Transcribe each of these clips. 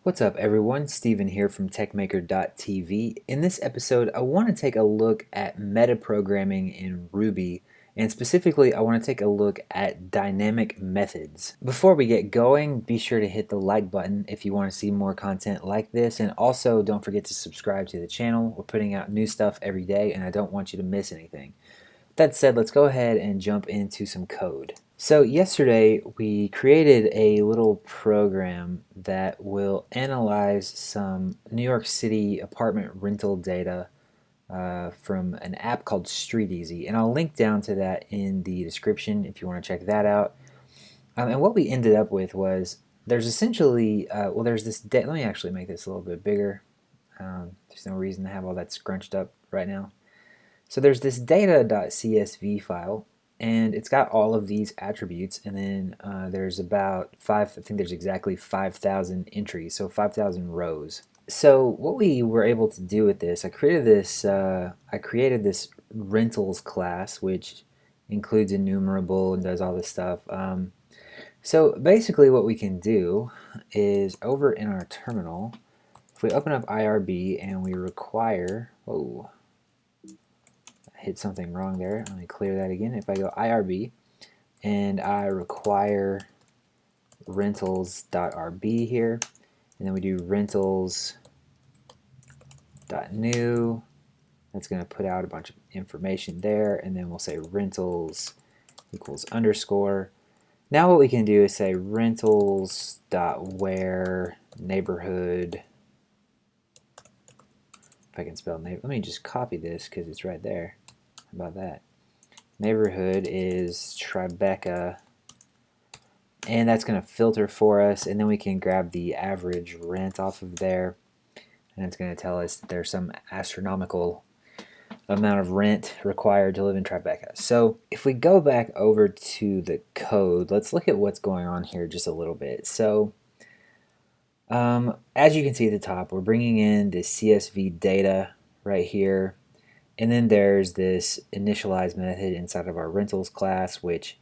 What's up everyone, Steven here from techmaker.tv. In this episode I want to take a look at metaprogramming in Ruby, and specifically I want to take a look at dynamic methods. Before we get going, be sure to hit the like button if you want to see more content like this, and also don't forget to subscribe to the channel. We're putting out new stuff every day and I don't want you to miss anything. That said, let's go ahead and jump into some code. So yesterday we created a little program that will analyze some New York City apartment rental data from an app called StreetEasy, and I'll link down to that in the description if you want to check that out. And what we ended up with was there's essentially, there's this let me actually make this a little bit bigger. There's no reason to have all that scrunched up right now. So there's this data.csv file, and it's got all of these attributes, and then there's about I think there's exactly 5,000 entries, so 5,000 rows. So what we were able to do with this, I created this rentals class, which includes enumerable and does all this stuff. So basically what we can do is over in our terminal, if we open up IRB and we require, hit something wrong there. Let me clear that again. If I go IRB and I require rentals.rb here, and then we do rentals.new, that's going to put out a bunch of information there, and then we'll say rentals equals underscore. Now what we can do is say rentals.where neighborhood. If I can spell neighborhood, let me just copy this because it's right there. How about that? Neighborhood is Tribeca, and that's going to filter for us, and then we can grab the average rent off of there, and it's going to tell us that there's some astronomical amount of rent required to live in Tribeca. So if we go back over to the code, let's look at what's going on here just a little bit. So as you can see at the top, we're bringing in the CSV data right here, and then there's this initialize method inside of our rentals class, which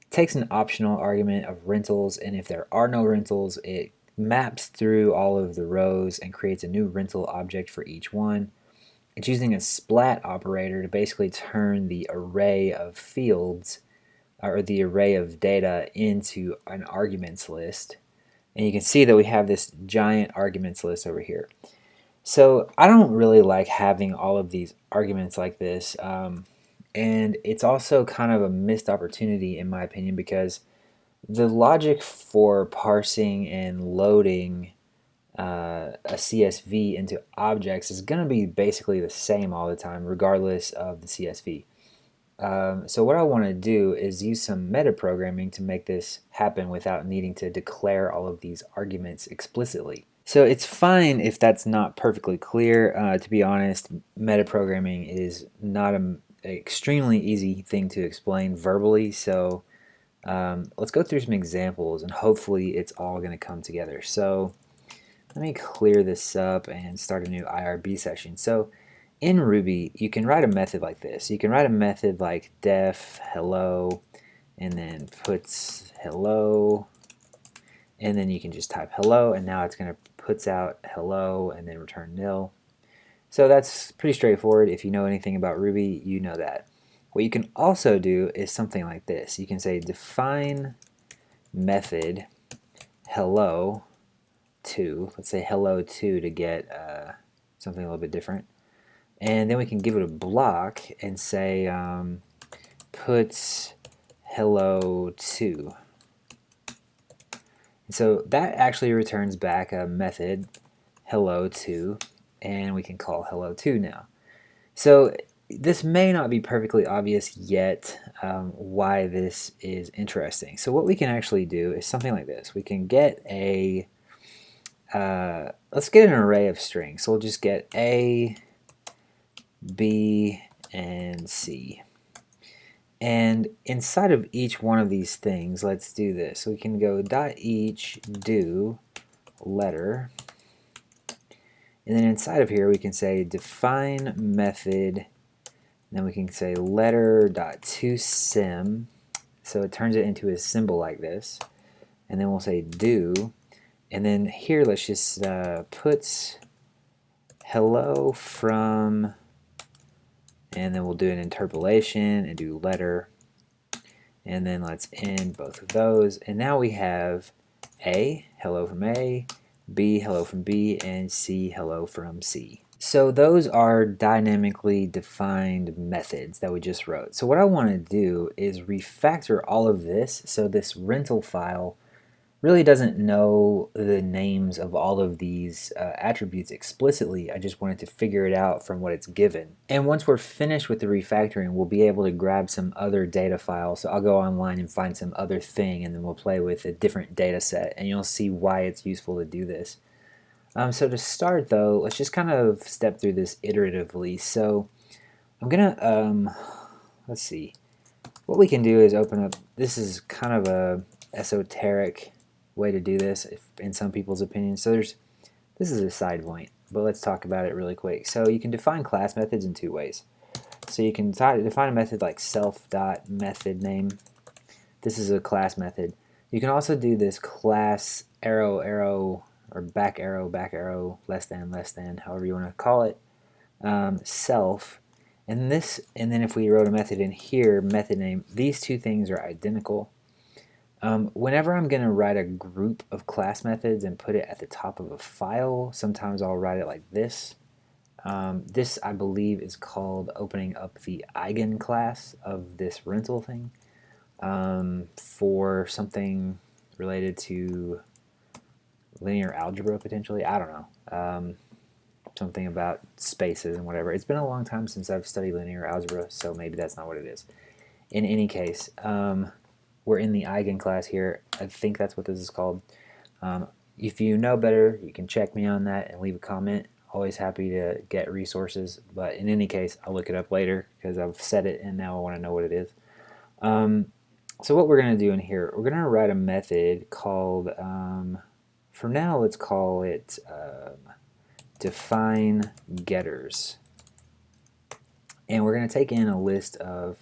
takes an optional argument of rentals, and if there are no rentals, it maps through all of the rows and creates a new rental object for each one. It's using a splat operator to basically turn the array of fields or the array of data into an arguments list. And you can see that we have this giant arguments list over here. So I don't really like having all of these arguments like this, and it's also kind of a missed opportunity in my opinion, because the logic for parsing and loading a CSV into objects is going to be basically the same all the time regardless of the CSV. So what I want to do is use some metaprogramming to make this happen without needing to declare all of these arguments explicitly. So it's fine if that's not perfectly clear. To be honest, metaprogramming is not an extremely easy thing to explain verbally, so let's go through some examples and hopefully it's all going to come together. So let me clear this up and start a new IRB session. So in Ruby, you can write a method like this. You can write a method like def hello, and then puts hello, and then you can just type hello, and now it's going to puts out hello and then return nil. So that's pretty straightforward. If you know anything about Ruby, you know that. What you can also do is something like this. You can say define method hello to, let's say hello to get something a little bit different. And then we can give it a block and say puts hello to. And so that actually returns back a method hello to, and we can call hello to now. So this may not be perfectly obvious yet why this is interesting. So what we can actually do is something like this. We can get a let's get an array of strings. So we'll just get A, B, and C. And inside of each one of these things, let's do this. So we can go .each do letter, and then inside of here we can say define method, and then we can say letter.toSym, so it turns it into a symbol like this, and then we'll say do, And then here, let's just put hello from, and then we'll do an interpolation and do letter. And then let's end both of those. And now we have A, hello from A, B, hello from B, and C, hello from C. So those are dynamically defined methods that we just wrote. So what I want to do is refactor all of this so this rental file really doesn't know the names of all of these attributes explicitly. I just wanted to figure it out from what it's given. And once we're finished with the refactoring, we'll be able to grab some other data files. So I'll go online and find some other thing, and then we'll play with a different data set, and you'll see why it's useful to do this. So to start though, let's just kind of step through this iteratively. So I'm gonna, let's see, what we can do is open up, this is kind of a esoteric way to do this in some people's opinions. So this is a side point, but let's talk about it really quick. So you can define class methods in two ways. So you can define a method like self.method name. This is a class method. You can also do this class arrow arrow or back arrow, less than, however you want to call it, self. And then if we wrote a method in here, method name, these two things are identical. Whenever I'm going to write a group of class methods and put it at the top of a file, sometimes I'll write it like this. This, I believe, is called opening up the eigenclass of this rental thing for something related to linear algebra, potentially. I don't know. Something about spaces and whatever. It's been a long time since I've studied linear algebra, so maybe that's not what it is. In any case, we're in the eigenclass here. I think that's what this is called. If you know better, you can check me on that and leave a comment. Always happy to get resources, but in any case, I'll look it up later because I've said it and now I want to know what it is. So what we're going to do in here, we're going to write a method called, for now, let's call it define getters. And we're going to take in a list of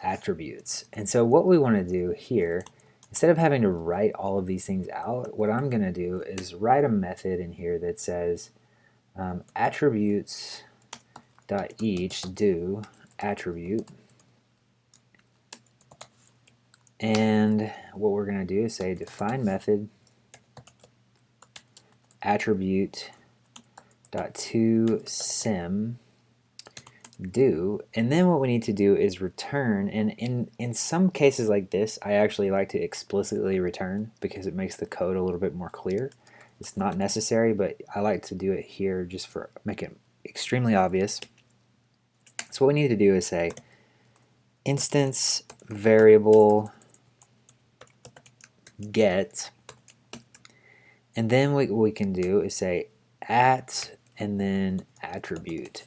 attributes. And so what we want to do here, instead of having to write all of these things out, what I'm going to do is write a method in here that says attributes.each do attribute. And what we're going to do is say define method attribute.toSim do, and then what we need to do is return. And in some cases like this, I actually like to explicitly return because it makes the code a little bit more clear. It's not necessary, but I like to do it here just for make it extremely obvious. So what we need to do is say instance variable get, and then what we can do is say at and then attribute.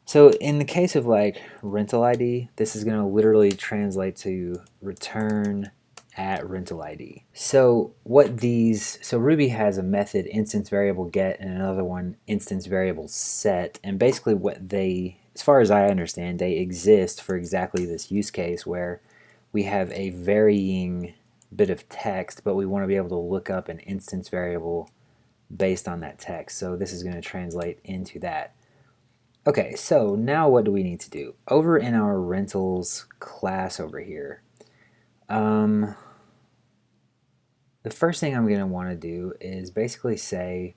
So in the case of like rental ID, this is going to literally translate to return at rental ID. So Ruby has a method instance variable get and another one instance variable set, and basically what they, as far as I understand, they exist for exactly this use case where we have a varying bit of text, but we want to be able to look up an instance variable based on that text. So this is going to translate into that. Okay, so now what do we need to do? Over in our rentals class over here, the first thing I'm going to want to do is basically say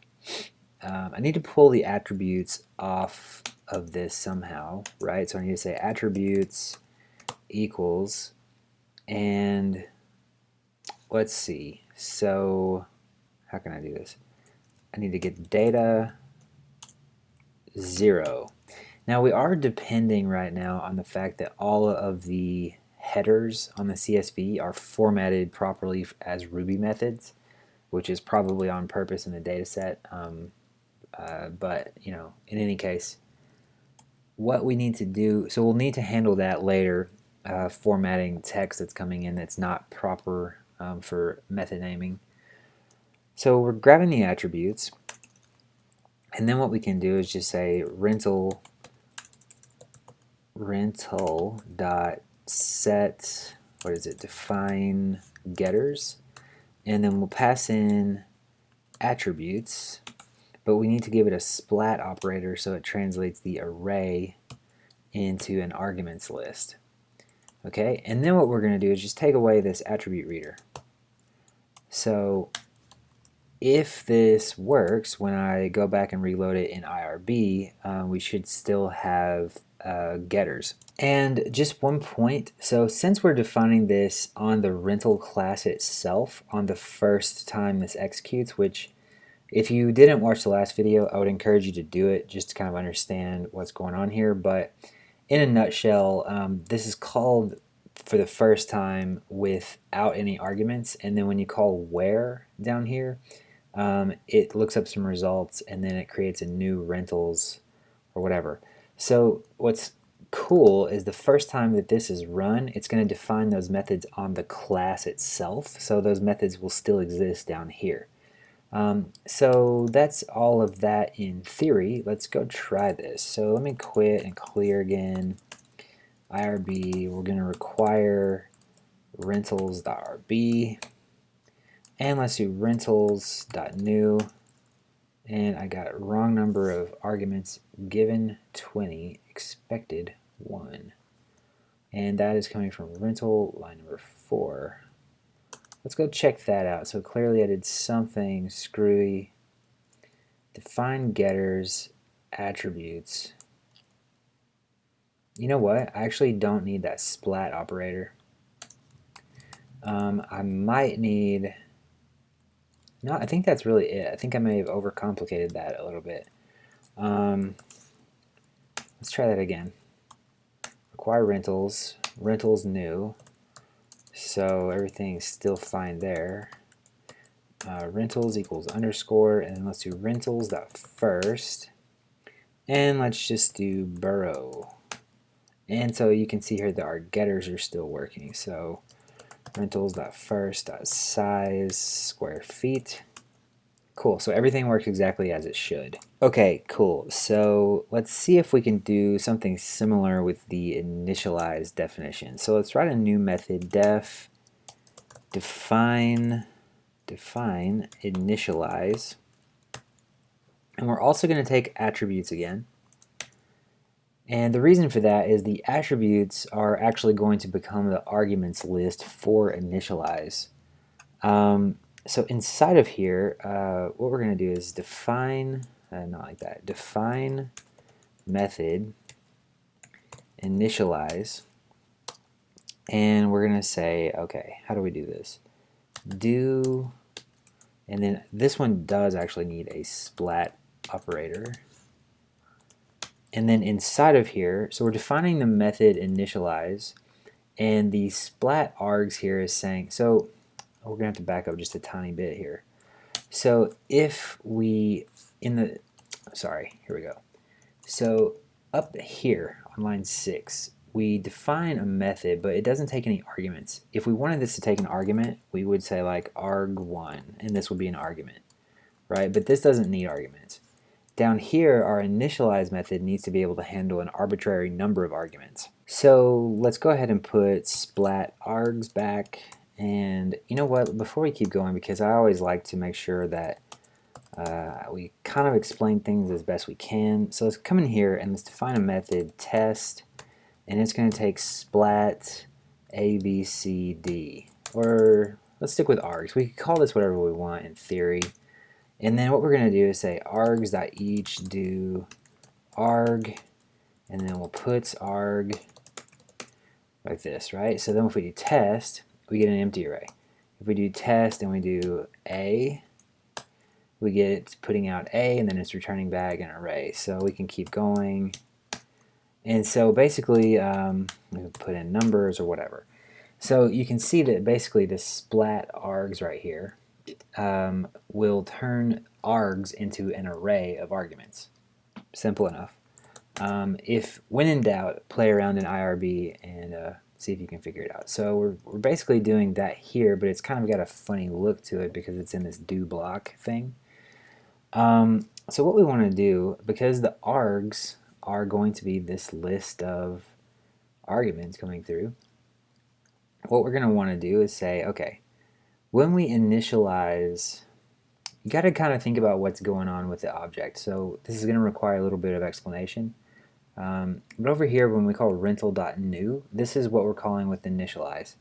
I need to pull the attributes off of this somehow, right? So I need to say attributes equals, and let's see, so how can I do this? I need to get data 0. Now we are depending right now on the fact that all of the headers on the CSV are formatted properly as Ruby methods, which is probably on purpose in the dataset. But you know, in any case, what we need to do, so we'll need to handle that later, formatting text that's coming in that's not proper for method naming. So we're grabbing the attributes, and then what we can do is just say rental dot set, what is it, define getters, and then we'll pass in attributes, but we need to give it a splat operator so it translates the array into an arguments list. Okay, and then what we're going to do is just take away this attribute reader. So if this works, when I go back and reload it in IRB, we should still have getters. And just one point, so since we're defining this on the rental class itself on the first time this executes, which if you didn't watch the last video, I would encourage you to do it just to kind of understand what's going on here. But in a nutshell, this is called for the first time without any arguments, and then when you call where down here, it looks up some results and then it creates a new rentals or whatever. So what's cool is the first time that this is run, it's going to define those methods on the class itself, so those methods will still exist down here. So that's all of that in theory. Let's go try this. So let me quit and clear again. IRB, we're going to require rentals.rb, and let's do rentals.new, and I got wrong number of arguments, given 20, expected 1, and that is coming from rental line number 4. Let's go check that out. So clearly I did something screwy. Define getters, attributes. You know what? I actually don't need that splat operator. I might need... No, I think that's really it. I think I may have overcomplicated that a little bit. Let's try that again. Require rentals, rentals new. So everything's still fine there. Rentals equals underscore, and then let's do rentals.first. And let's just do borough. And so you can see here that our getters are still working. So rentals.first.size square feet. Cool, so everything works exactly as it should. Okay, cool. So let's see if we can do something similar with the initialize definition. So let's write a new method, define initialize. And we're also going to take attributes again. And the reason for that is the attributes are actually going to become the arguments list for initialize. So inside of here, what we're going to do is define, not like that, define method initialize, and we're going to say, okay, how do we do this? Do, and then this one does actually need a splat operator. And then inside of here, so we're defining the method initialize, and the splat args here is saying, so we're going to have to back up just a tiny bit here. So if we, here we go. So up here on line 6, we define a method, but it doesn't take any arguments. If we wanted this to take an argument, we would say like arg1, and this would be an argument, right? But this doesn't need arguments. Down here, our initialize method needs to be able to handle an arbitrary number of arguments. So let's go ahead and put splat args back. And you know what, before we keep going, because I always like to make sure that we kind of explain things as best we can. So let's come in here and let's define a method, test, and it's going to take splat ABCD. Or let's stick with args. We could call this whatever we want in theory. And then what we're going to do is say args.each do arg, and then we'll puts arg like this, right? So then if we do test, we get an empty array. If we do test and we do A, we get it putting out A, and then it's returning back an array. So we can keep going. And so basically, we put in numbers or whatever. So you can see that basically the splat args right here will turn args into an array of arguments. Simple enough. If when in doubt, play around in IRB and see if you can figure it out. So we're basically doing that here, but it's kind of got a funny look to it because it's in this do block thing. So what we want to do, because the args are going to be this list of arguments coming through, what we're going to want to do is say, okay, when we initialize you got to kind of think about what's going on with the object. So this is going to require a little bit of explanation. But over here, when we call rental.new, this is what we're calling with initialize.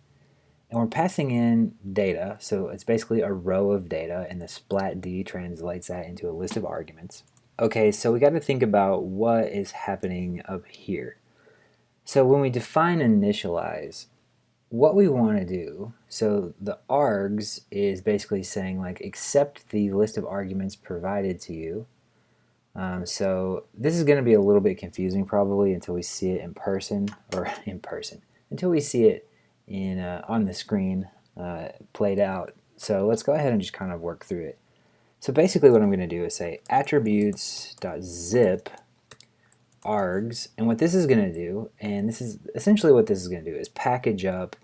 And we're passing in data, so it's basically a row of data, and the splat D translates that into a list of arguments. Okay, so we got to think about what is happening up here. So when we define initialize, what we want to do, so the args is basically saying like accept the list of arguments provided to you. So this is going to be a little bit confusing probably until we see it in person, until we see it in on the screen played out. So let's go ahead and just kind of work through it. So basically what I'm going to do is say attributes.zip args, and what this is going to do, and this is essentially what this is going to do, is package up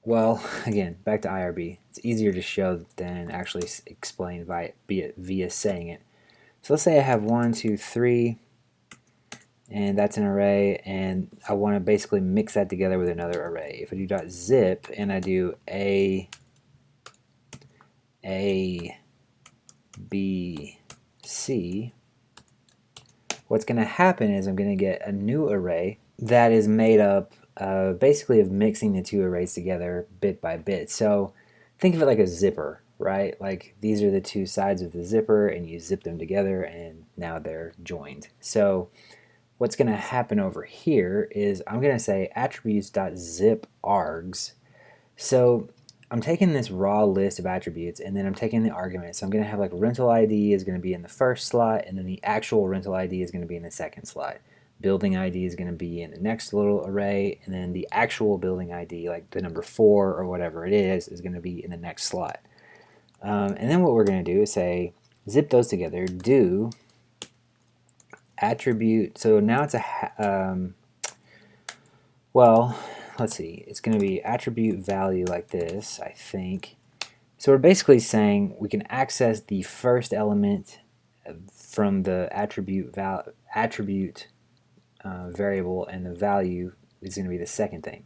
well, again, back to IRB. It's easier to show than actually explain via saying it. So let's say I have 1, 2, 3, and that's an array, and I want to basically mix that together with another array. If I do .zip and I do A, B, C, what's going to happen is I'm going to get a new array that is made up basically of mixing the two arrays together bit by bit. So think of it like a zipper, right? Like these are the two sides of the zipper, and you zip them together, and now they're joined. So what's going to happen over here is I'm going to say attributes.zip args. So I'm taking this raw list of attributes, and then I'm taking the arguments. So I'm going to have like rental ID is going to be in the first slot, and then the actual rental ID is going to be in the second slot. Building ID is going to be in the next little array, and then the actual building ID, like the number 4 or whatever it is going to be in the next slot. And then what we're going to do is say zip those together, do attribute. So now it's well, let's see, it's going to be attribute value like this, I think. So we're basically saying we can access the first element from the attribute variable, and the value is going to be the second thing.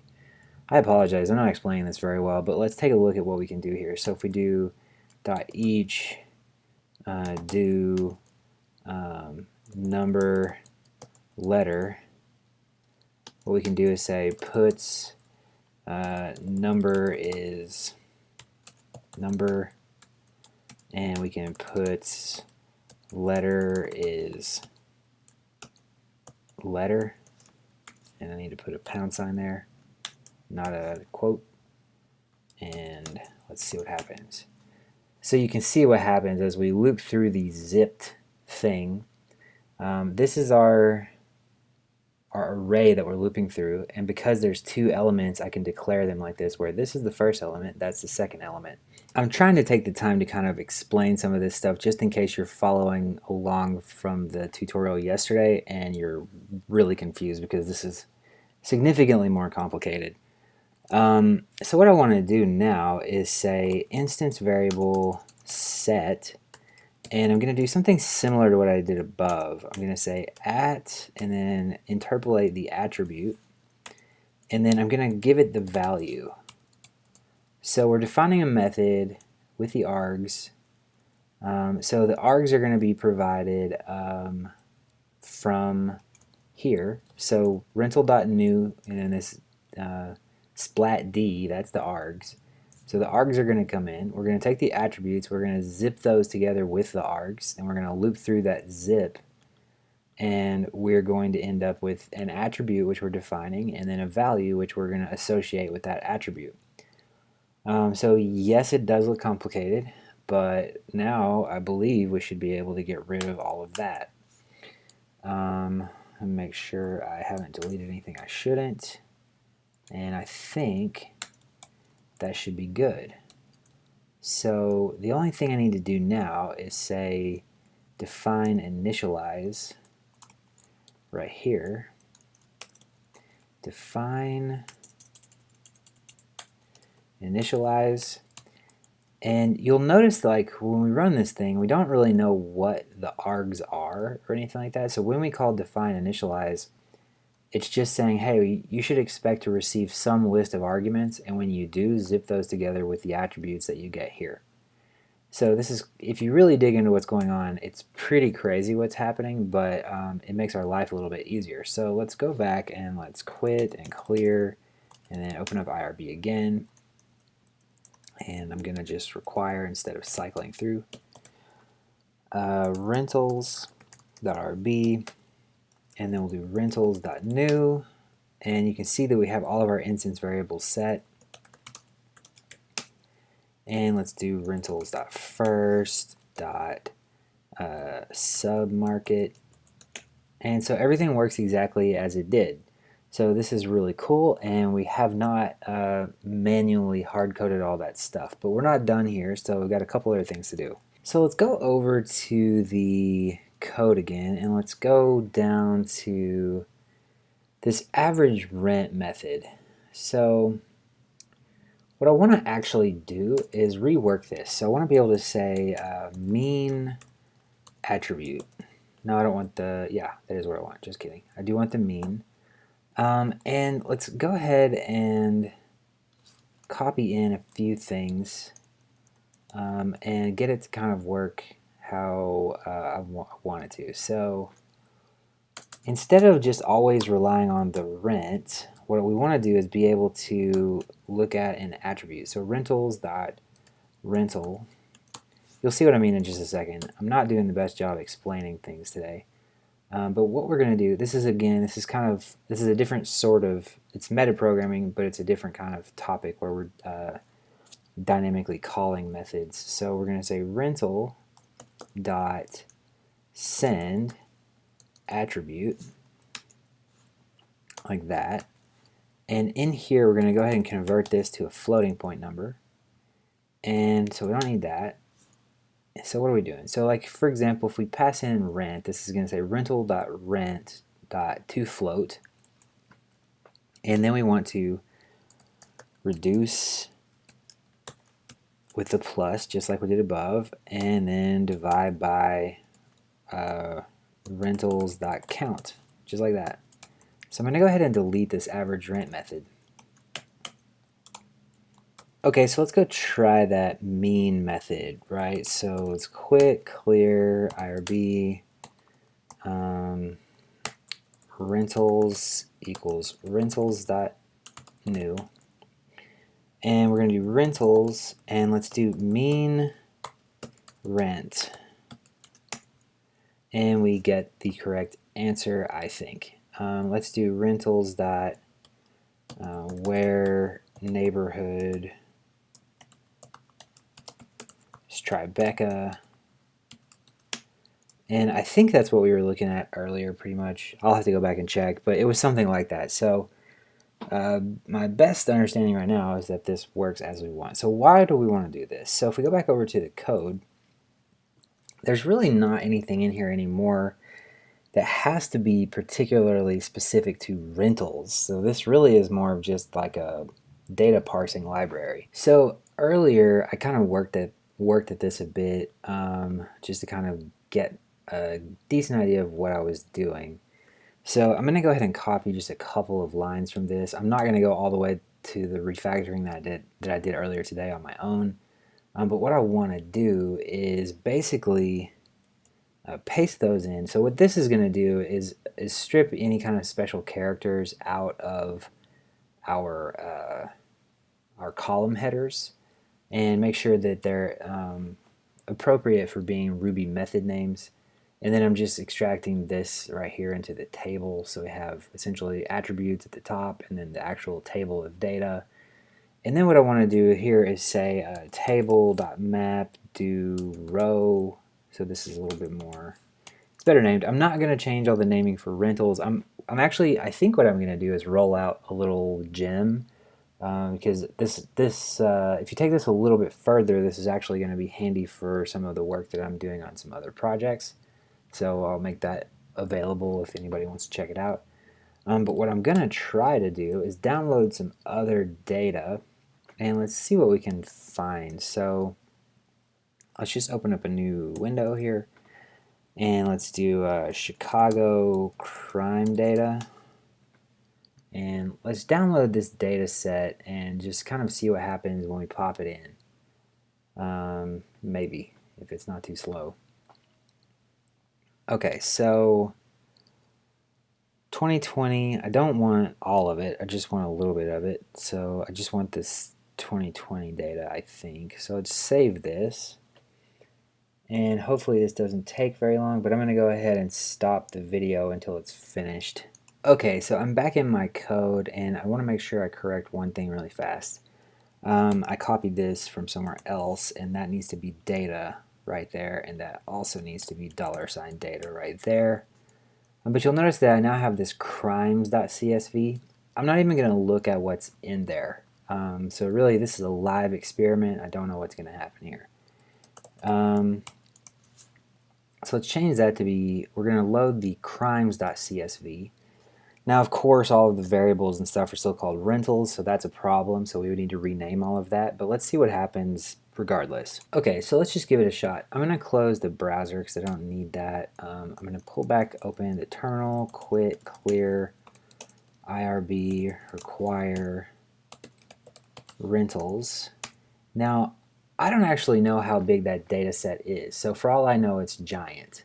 I apologize, I'm not explaining this very well, but let's take a look at what we can do here. So if we do .each do number letter, what we can do is say puts number is number, and we can put letter is letter, and I need to put a pound sign there, not a quote, and let's see what happens. So you can see what happens as we loop through the zipped thing. This is our array that we're looping through, and because there's two elements, I can declare them like this, where this is the first element, that's the second element. I'm trying to take the time to kind of explain some of this stuff just in case you're following along from the tutorial yesterday and you're really confused, because this is significantly more complicated. So what I want to do now is say instance variable set, and I'm going to do something similar to what I did above. I'm going to say at, and then interpolate the attribute, and then I'm going to give it the value. So we're defining a method with the args. So the args are going to be provided from here. So rental.new, and then this splat D, that's the args. So the args are going to come in. We're going to take the attributes, we're going to zip those together with the args, and we're going to loop through that zip, and we're going to end up with an attribute which we're defining, and then a value which we're going to associate with that attribute. So yes, it does look complicated, but now I believe we should be able to get rid of all of that. And make sure I haven't deleted anything I shouldn't, and I think that should be good. So the only thing I need to do now is say define initialize right here. Define initialize, and you'll notice like when we run this thing, we don't really know what the args are or anything like that. So when we call define initialize, it's just saying, hey, you should expect to receive some list of arguments, and when you do, zip those together with the attributes that you get here. So this is, if you really dig into what's going on, it's pretty crazy what's happening, but it makes our life a little bit easier. So let's go back and let's quit and clear, and then open up IRB again. And I'm going to just require, instead of cycling through, rentals.rb, and then we'll do rentals.new, and you can see that we have all of our instance variables set. And let's do rentals.first.submarket, and so everything works exactly as it did. So this is really cool, and we have not manually hard-coded all that stuff, but we're not done here, so we've got a couple other things to do. So let's go over to the code again, and let's go down to this average rent method. So what I want to actually do is rework this. So I want to be able to say mean attribute. No, I don't want the, yeah, that is what I want, just kidding. I do want the mean. And let's go ahead and copy in a few things and get it to kind of work how I want it to. So instead of just always relying on the rent, what we want to do is be able to look at an attribute. So rentals.rental. You'll see what I mean in just a second. I'm not doing the best job explaining things today. But what we're going to do, this is a different sort of, it's metaprogramming, but it's a different kind of topic where we're dynamically calling methods. So we're going to say rental.send attribute, like that. And in here, we're going to go ahead and convert this to a floating point number. And so we don't need that. So what are we doing? So like, for example, if we pass in rent, this is going to say rental.rent.toFloat. And then we want to reduce with the plus, just like we did above, and then divide by rentals.count, just like that. So I'm going to go ahead and delete this average rent method. Okay, so let's go try that mean method, right? So let's quit, clear, IRB, rentals equals rentals.new. And we're going to do rentals, and let's do mean rent. And we get the correct answer, I think. Let's do rentals dot where neighborhood is Tribeca. And I think that's what we were looking at earlier, pretty much. I'll have to go back and check, but it was something like that. So my best understanding right now is that this works as we want. So why do we want to do this? So if we go back over to the code, there's really not anything in here anymore that has to be particularly specific to rentals. So this really is more of just like a data parsing library. So earlier I kind of worked at this a bit just to kind of get a decent idea of what I was doing. So I'm going to go ahead and copy just a couple of lines from this. I'm not going to go all the way to the refactoring that I did earlier today on my own. But what I want to do is basically paste those in. So what this is going to do is strip any kind of special characters out of our column headers and make sure that they're appropriate for being Ruby method names. And then I'm just extracting this right here into the table. So we have essentially attributes at the top and then the actual table of data. And then what I want to do here is say table.map do row. So this is a little bit more, it's better named. I'm not going to change all the naming for rentals. I think what I'm going to do is roll out a little gem because this if you take this a little bit further, this is actually going to be handy for some of the work that I'm doing on some other projects. So I'll make that available if anybody wants to check it out. But what I'm going to try to do is download some other data, and let's see what we can find. So let's just open up a new window here, and let's do Chicago crime data. And let's download this data set and just kind of see what happens when we pop it in. Maybe, if it's not too slow. Okay, so 2020, I don't want all of it, I just want a little bit of it. So I just want this 2020 data, I think. So let's save this. And hopefully this doesn't take very long, but I'm going to go ahead and stop the video until it's finished. Okay, so I'm back in my code, and I want to make sure I correct one thing really fast. I copied this from somewhere else, and that needs to be data right there, and that also needs to be $ data right there. But you'll notice that I now have this crimes.csv. I'm not even going to look at what's in there. So really, this is a live experiment. I don't know what's going to happen here. So let's change that to be, we're going to load the crimes.csv. Now, of course, all of the variables and stuff are still called rentals, so that's a problem, so we would need to rename all of that, but let's see what happens regardless. Okay, so let's just give it a shot. I'm going to close the browser because I don't need that. I'm going to pull back open the terminal, quit, clear, IRB, require, rentals. Now, I don't actually know how big that data set is, so for all I know, it's giant.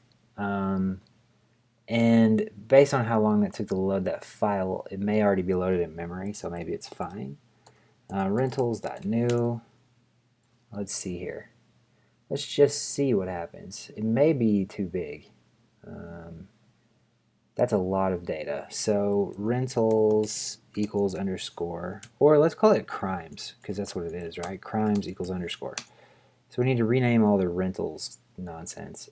And based on how long that took to load that file, it may already be loaded in memory, so maybe it's fine. Rentals.new. Let's see here. Let's just see what happens. It may be too big. That's a lot of data. So rentals equals underscore, or let's call it crimes, because that's what it is, right? Crimes equals underscore. So we need to rename all the rentals nonsense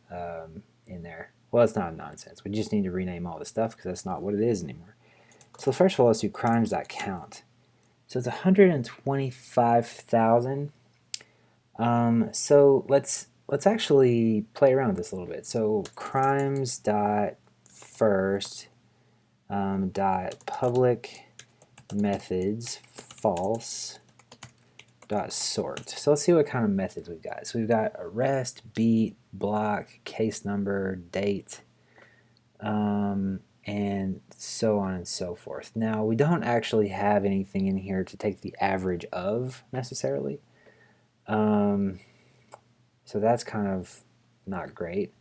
in there. Well, it's not nonsense. We just need to rename all the stuff because that's not what it is anymore. So first of all, let's do crimes.count. So it's 125,000. So let's actually play around with this a little bit. So crimes.first dot public methods false dot sort. So let's see what kind of methods we've got. So we've got arrest, beat, block, case number, date, and so on and so forth. Now we don't actually have anything in here to take the average of necessarily. So that's kind of not great.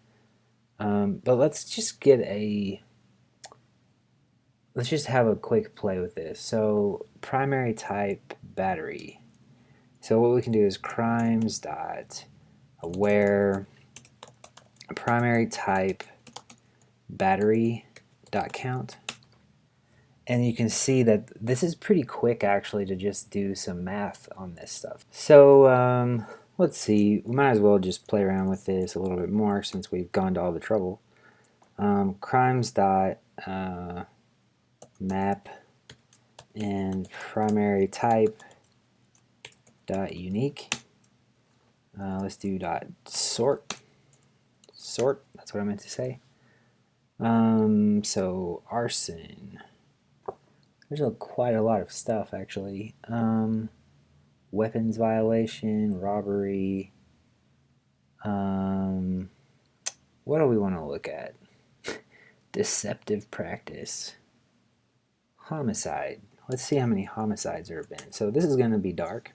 But let's just have a quick play with this. So primary type battery. So what we can do is crimes dot aware primary type battery dot count, and you can see that this is pretty quick actually to just do some math on this stuff. So let's see, we might as well just play around with this a little bit more since we've gone to all the trouble. Crimes dot map and primary type dot unique. Let's do dot sort. That's what I meant to say. So arson. There's quite a lot of stuff actually. Weapons violation, robbery. What do we want to look at? Deceptive practice. Homicide. Let's see how many homicides there have been. So this is going to be dark.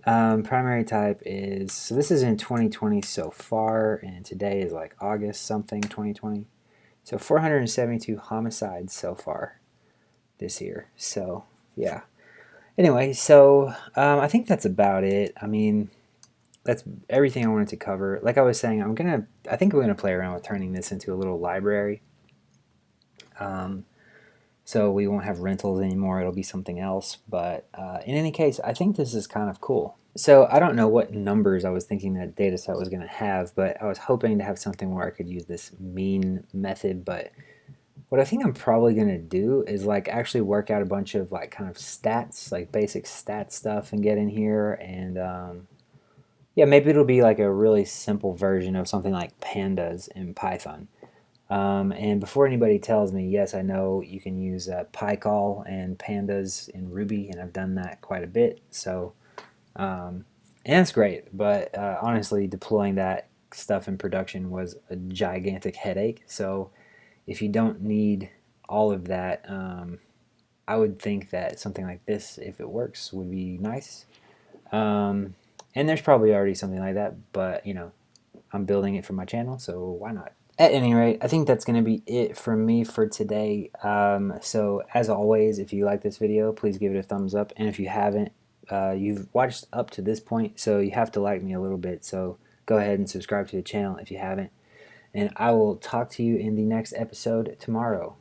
Primary type is, so this is in 2020 so far, and today is like August something 2020. So 472 homicides so far this year. So yeah. Anyway, so I think that's about it. I mean, that's everything I wanted to cover. Like I was saying, I think we're gonna play around with turning this into a little library. So we won't have rentals anymore, it'll be something else, but in any case, I think this is kind of cool. So I don't know what numbers I was thinking that dataset was going to have, but I was hoping to have something where I could use this mean method, but what I think I'm probably going to do is like actually work out a bunch of like kind of stats, like basic stat stuff and get in here, and yeah, maybe it'll be like a really simple version of something like pandas in Python. And before anybody tells me, yes, I know you can use pycall and pandas in Ruby, and I've done that quite a bit. So, and it's great, but honestly, deploying that stuff in production was a gigantic headache. So, if you don't need all of that, I would think that something like this, if it works, would be nice. And there's probably already something like that, but I'm building it for my channel, so why not? At any rate, I think that's going to be it from me for today. So as always, if you like this video, please give it a thumbs up. And if you haven't, you've watched up to this point, so you have to like me a little bit. So go ahead and subscribe to the channel if you haven't. And I will talk to you in the next episode tomorrow.